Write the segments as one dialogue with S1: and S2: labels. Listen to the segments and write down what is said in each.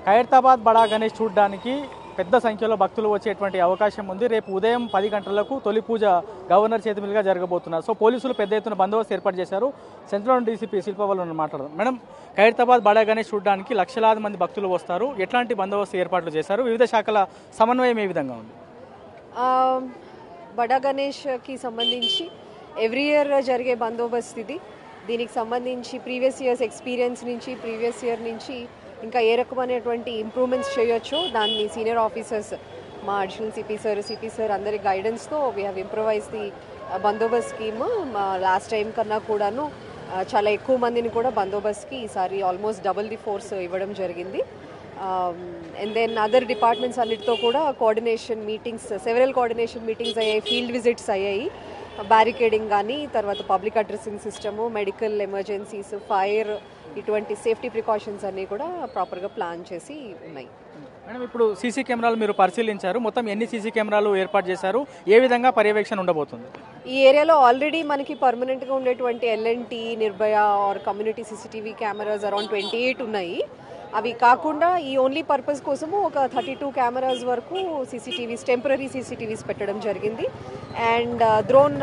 S1: ఖైరతాబాద్ బడా గణేష్ చూడడానికి పెద్ద సంఖ్యలో భక్తులు వచ్చేటువంటి అవకాశం ఉంది. రేపు ఉదయం 10 గంటలకు తొలి పూజ గవర్నర్ చేతి మీదుగా జరగబోతున్నారు. సో పోలీసులు పెద్ద ఎత్తున బందోబస్తు ఏర్పాటు చేశారు. సెంట్రల్ డీసీపీ శిల్ప వాళ్ళు మాట్లాడదాం. మేడం, ఖైరతాబాద్ బడా గణేష్ చూడడానికి లక్షలాది మంది భక్తులు వస్తారు. ఎట్లాంటి బందోబస్తు ఏర్పాట్లు చేశారు? వివిధ శాఖల సమన్వయం ఏ విధంగా ఉంది?
S2: బడా గణేష్కి సంబంధించి ఎవ్రీ ఇయర్ జరిగే బందోబస్తు ఇది. దీనికి సంబంధించి ప్రీవియస్ ఇయర్స్ ఎక్స్పీరియన్స్ నుంచి ప్రీవియస్ ఇయర్ నుంచి ఇంకా ఏ రకమైనటువంటి ఇంప్రూవ్మెంట్స్ చేయొచ్చో దాన్ని సీనియర్ ఆఫీసర్స్ మా అడిషనల్ సిపి సార్ అందరి గైడెన్స్తో వీ హ్యావ్ ఇంప్రూవైజ్ ది బందోబస్త్ స్కీమ్. మా లాస్ట్ టైం కన్నా కూడాను చాలా ఎక్కువ మందిని కూడా బందోబస్తుకి ఈసారి ఆల్మోస్ట్ డబుల్ ది ఫోర్స్ ఇవ్వడం జరిగింది. అండ్ దెన్ అదర్ డిపార్ట్మెంట్స్ అన్నిటితో కూడా coordination meetings, several coordination meetings అయ్యాయి, ఫీల్డ్ విజిట్స్ అయ్యాయి. బ్యారికేడింగ్ కానీ, తర్వాత public addressing system, medical emergencies, fire, ఇటువంటి సేఫ్టీ ప్రికాషన్స్ అన్నీ కూడా ప్రాపర్గా ప్లాన్ చేసి ఉన్నాయి.
S1: మేడం, ఇప్పుడు సీసీ కెమెరాలు మీరు పరిశీలించారు. మొత్తం ఎన్ని సీసీ కెమెరాలు ఏర్పాటు చేశారు? ఏ విధంగా పర్యవేక్షణ ఉండబోతుంది?
S2: ఈ ఏరియాలో ఆల్రెడీ మనకి పర్మనెంట్గా ఉండేటువంటి LNT, Nirbhaya or community CCTV cameras around 28 ఉన్నాయి. అవి కాకుండా ఈ ఓన్లీ పర్పస్ కోసము ఒక 32 కెమెరాస్ వరకు సీసీటీవీస్, టెంపరీ సీసీటీవీస్ పెట్టడం జరిగింది. అండ్ డ్రోన్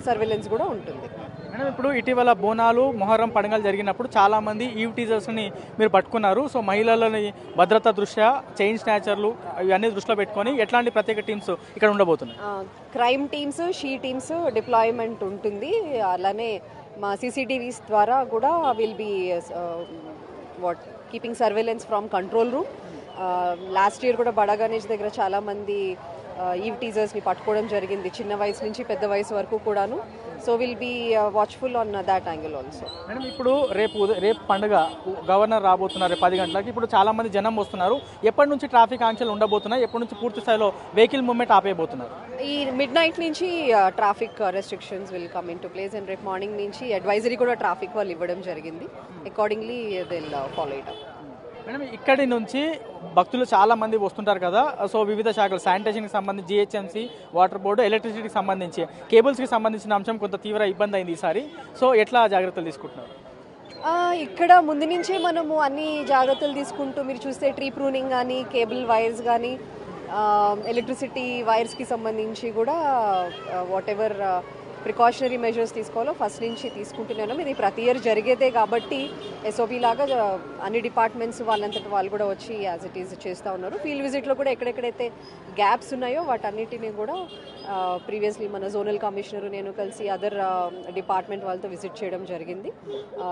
S2: సర్వేలెన్స్ కూడా ఉంటుంది.
S1: మేడం, ఇప్పుడు ఇటీవల బోనాలు, మొహర్రం పండుగలు జరిగినప్పుడు చాలా మంది ఈవ్ టీజర్స్ని మీరు పట్టుకున్నారు. సో మహిళలని భద్రత దృష్ట్యా, చైన్ స్నాచర్లు ఇవన్నీ దృష్టిలో పెట్టుకొని ఎట్లాంటి ప్రత్యేక టీమ్స్ ఇక్కడ ఉండబోతున్నాయి?
S2: Crime teams, she teams deployment ఉంటుంది. అలానే మా సీసీటీవీస్ ద్వారా కూడా will be keeping surveillance from control room. Last year కూడా బడా గణేష్ దగ్గర చాలామంది ఈవ్ టీజర్స్ని పట్టుకోవడం జరిగింది, చిన్న వయసు నుంచి పెద్ద వయసు వరకు కూడాను. So will be watchful on that angle also.
S1: Madam, ఇప్పుడు రేపు పండుగ గవర్నర్ రాబోతున్నారు 10 గంటలకు. ఇప్పుడు చాలా మంది జనం వస్తున్నారు. ఎప్పటి నుంచి ట్రాఫిక్ ఆంక్షలు ఉండబోతున్నాయి? ఎప్పటి నుంచి పూర్తి స్థాయిలో వెహికల్ మూవ్మెంట్ ఆపేయబోతున్నారు?
S2: ఈ మిడ్ నైట్ నుంచి traffic restrictions will come in to place. And రేపు మార్నింగ్ నుంచి అడ్వైజరీ కూడా ట్రాఫిక్ వాళ్ళు ఇవ్వడం జరిగింది. Accordingly they will follow it up.
S1: Madam, ఇక్కడి నుంచి భక్తులు చాలా మంది వస్తుంటారు కదా. సో వివిధ శాఖలు, శానిటేషన్కి సంబంధించి, జిహెచ్ఎంసీ, వాటర్ బోర్డు, ఎలక్ట్రిసిటీకి సంబంధించి, కేబుల్స్కి సంబంధించిన అంశం కొంత తీవ్ర ఇబ్బంది అయింది ఈసారి. సో ఎట్లా జాగ్రత్తలు తీసుకుంటున్నారు?
S2: ఇక్కడ ముందు నుంచే మనము అన్ని జాగ్రత్తలు తీసుకుంటూ, మీరు చూస్తే ట్రీ ప్రూనింగ్ కానీ, కేబుల్ వైర్స్ కానీ, ఎలక్ట్రిసిటీ వైర్స్కి సంబంధించి కూడా వాట్ ఎవర్ ప్రికాషనరీ మెజర్స్ తీసుకోవాలో ఫస్ట్ నుంచి తీసుకుంటున్నాను. ఇది ప్రతి ఇయర్ జరిగేదే కాబట్టి ఎస్ఓపి లాగా అన్ని డిపార్ట్మెంట్స్ వాళ్ళంతటి వాళ్ళు కూడా వచ్చి యాజ్ ఇట్ ఈజ్ చేస్తూ ఉన్నారు. ఫీల్డ్ విజిట్లో కూడా ఎక్కడెక్కడైతే గ్యాప్స్ ఉన్నాయో వాటన్నిటిని కూడా ప్రీవియస్లీ మన జోనల్ కమిషనర్ నేను కలిసి అదర్ డిపార్ట్మెంట్ వాళ్ళతో విజిట్ చేయడం జరిగింది.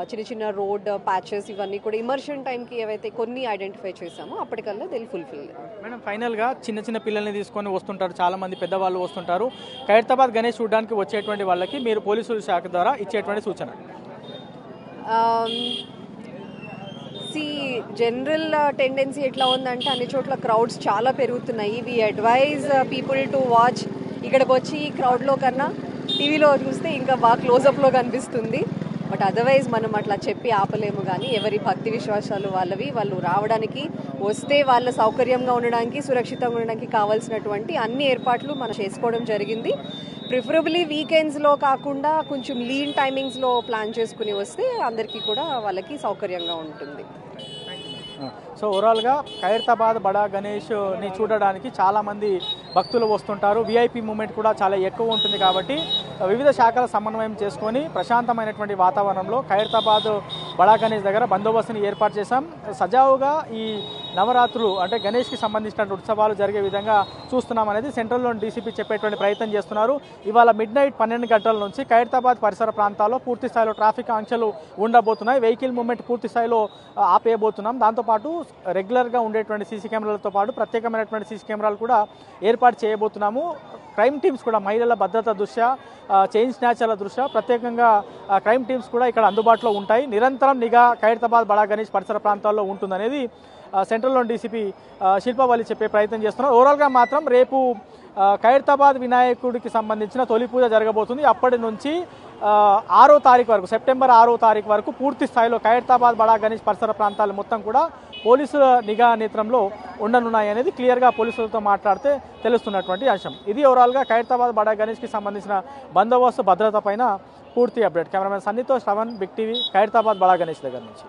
S2: చిన్న చిన్న రోడ్ ప్యాచెస్ ఇవన్నీ కూడా ఇమర్షన్ టైంకి ఏవైతే కొన్ని ఐడెంటిఫై చేసామో అప్పటికల్లా దిల్ ఫుల్ఫిల్.
S1: మేడం, ఫైనల్గా చిన్న పిల్లల్ని తీసుకొని వస్తుంటారు, చాలా మంది పెద్దవాళ్ళు వస్తుంటారు. ఖైరతాబాద్ గణేష్ చూడడానికి వచ్చేటువంటి వాళ్ళకి మీరు పోలీసుల శాఖ ద్వారా ఇచ్చేటువంటి సూచన?
S2: జనరల్ టెండెన్సీ ఎట్లా ఉందంటే అన్ని చోట్ల క్రౌడ్స్ చాలా పెరుగుతున్నాయి. We advise people to watch. ఇక్కడికి వచ్చి ఈ క్రౌడ్లో కన్నా టీవీలో చూస్తే ఇంకా బాగా క్లోజప్లో కనిపిస్తుంది. బట్ అదర్వైజ్ మనం అట్లా చెప్పి ఆపలేము. కానీ ఎవరి భక్తి విశ్వాసాలు వాళ్ళవి, వాళ్ళు రావడానికి వస్తే వాళ్ళ సౌకర్యంగా ఉండడానికి, సురక్షితంగా ఉండడానికి కావాల్సినటువంటి అన్ని ఏర్పాట్లు మనం చేసుకోవడం జరిగింది. ప్రిఫరబుల్లీ వీకెండ్స్లో కాకుండా కొంచెం లీన్ టైమింగ్స్లో ప్లాన్ చేసుకుని వస్తే అందరికీ కూడా వాళ్ళకి సౌకర్యంగా ఉంటుంది.
S1: సో ఓవరాల్గా ఖైరతాబాద్ బడా గణేష్ని చూడడానికి చాలామంది భక్తులు వస్తుంటారు. విఐపి మూమెంట్ కూడా చాలా ఎక్కువ ఉంటుంది కాబట్టి వివిధ శాఖల సమన్వయం చేసుకొని ప్రశాంతమైనటువంటి వాతావరణంలో ఖైరతాబాద్ బడా గణేష్ దగ్గర బందోబస్తుని ఏర్పాటు చేశాం. సజావుగా ఈ నవరాత్రులు అంటే గణేష్కి సంబంధించిన ఉత్సవాలు జరిగే విధంగా చూస్తున్నాం అనేది సెంట్రల్లోని డీసీపీ చెప్పేటువంటి ప్రయత్నం చేస్తున్నారు. ఇవాళ మిడ్ నైట్ 12 గంటల నుంచి ఖైరతాబాద్ పరిసర ప్రాంతాల్లో పూర్తి స్థాయిలో ట్రాఫిక్ ఆంక్షలు ఉండబోతున్నాయి. వెహికల్ మూవ్మెంట్ పూర్తి స్థాయిలో ఆపేయబోతున్నాం. దాంతోపాటు రెగ్యులర్గా ఉండేటువంటి సీసీ కెమెరాలతో పాటు ప్రత్యేకమైనటువంటి సీసీ కెమెరాలు కూడా ఏర్పాటు చేయబోతున్నాము. క్రైమ్ టీమ్స్ కూడా మహిళల భద్రత దృష్ట్యా, చైన్ స్నాచర్ల దృష్ట్యా ప్రత్యేకంగా క్రైమ్ టీమ్స్ కూడా ఇక్కడ అందుబాటులో ఉంటాయి. నిరంతరం నిఘా ఖైరతాబాద్ బడా గణేష్ పరిసర ప్రాంతాల్లో ఉంటుందనేది సెంట్రల్లోని డీసీపీ శిల్పవల్లి చెప్పే ప్రయత్నం చేస్తున్నారు. ఓవరాల్గా మాత్రం రేపు ఖైరతాబాద్ వినాయకుడికి సంబంధించిన తొలి పూజ జరగబోతుంది. అప్పటి నుంచి 6వ తారీఖు వరకు, సెప్టెంబర్ 6వ తారీఖు వరకు పూర్తి స్థాయిలో ఖైరతాబాద్ బడా గణేష్ పరిసర ప్రాంతాలు మొత్తం కూడా పోలీసుల నిఘా నేత్రంలో ఉండనున్నాయి అనేది క్లియర్గా పోలీసులతో మాట్లాడితే తెలుస్తున్నటువంటి అంశం. ఇది ఓవరాల్గా ఖైరతాబాద్ బడా గణేష్కి సంబంధించిన బందోబస్తు భద్రత పైన పూర్తి అప్డేట్. కెమెరామెన్ సన్నితో శ్రవణ్, బిగ్ టీవీ, ఖైరతాబాద్ బడా గణేష్ దగ్గర నుంచి.